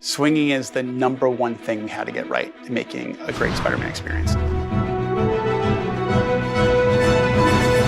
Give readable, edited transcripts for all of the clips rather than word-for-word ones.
Swinging is the #1 thing we had to get right in making a great Spider-Man experience.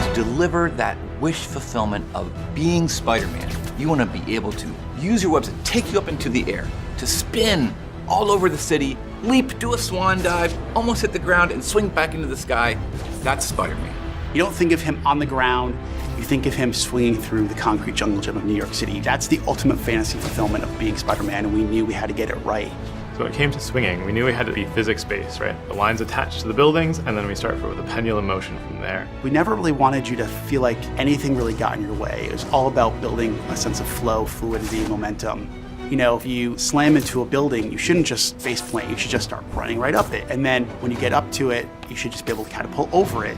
To deliver that wish fulfillment of being Spider-Man, you want to be able to use your webs to take you up into the air, to spin all over the city, leap, do a swan dive, almost hit the ground, and swing back into the sky. That's Spider-Man. You don't think of him on the ground, you think of him swinging through the concrete jungle gym of New York City. That's the ultimate fantasy fulfillment of being Spider-Man, and we knew we had to get it right. So when it came to swinging, we knew we had to be physics-based, right? The lines attached to the buildings, and then we start with a pendulum motion from there. We never really wanted you to feel like anything really got in your way. It was all about building a sense of flow, fluidity, momentum. You know, if you slam into a building, you shouldn't just face plant, you should just start running right up it. And then when you get up to it, you should just be able to catapult over it.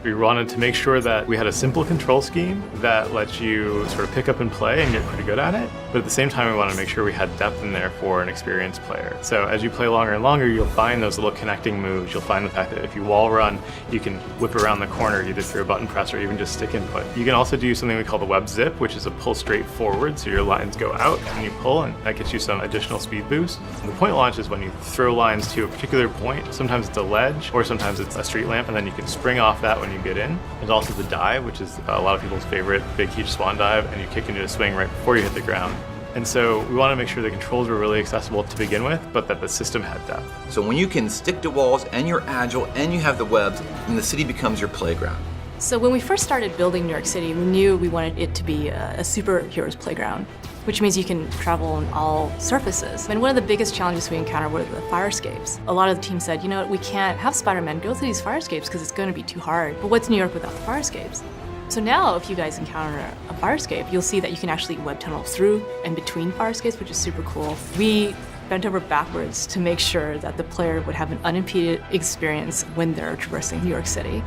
We wanted to make sure that we had a simple control scheme that lets you sort of pick up and play and get pretty good at it. But at the same time, we wanted to make sure we had depth in there for an experienced player. So as you play longer and longer, you'll find those little connecting moves. You'll find the fact that if you wall run, you can whip around the corner either through a button press or even just stick input. You can also do something we call the web zip, which is a pull straight forward. So your lines go out and you pull, and that gets you some additional speed boost. And the point launch is when you throw lines to a particular point. Sometimes it's a ledge or sometimes it's a street lamp, and then you can spring off that when you get in. There's also the dive, which is a lot of people's favorite, big, huge swan dive, and you kick into a swing right before you hit the ground. And so we want to make sure the controls were really accessible to begin with, but that the system had depth. So when you can stick to walls and you're agile and you have the webs, then the city becomes your playground. So when we first started building New York City, we knew we wanted it to be a superhero's playground, which means you can travel on all surfaces. And one of the biggest challenges we encountered were the fire escapes. A lot of the team said, you know what, we can't have Spider-Man go through these fire escapes because it's going to be too hard. But what's New York without the fire escapes? So now if you guys encounter a fire escape, you'll see that you can actually web tunnel through and between fire escapes, which is super cool. We bent over backwards to make sure that the player would have an unimpeded experience when they're traversing New York City.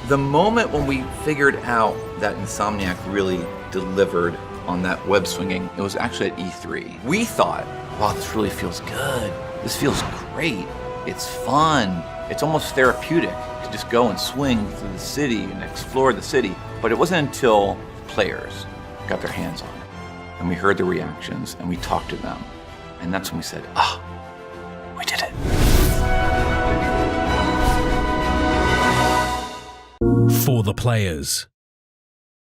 The moment when we figured out that Insomniac really delivered on that web swinging, it was actually at E3. We thought, wow, this really feels good. This feels great. It's fun. It's almost therapeutic to just go and swing through the city and explore the city. But it wasn't until players got their hands on it and we heard the reactions and we talked to them. And that's when we said, we did it. For the players.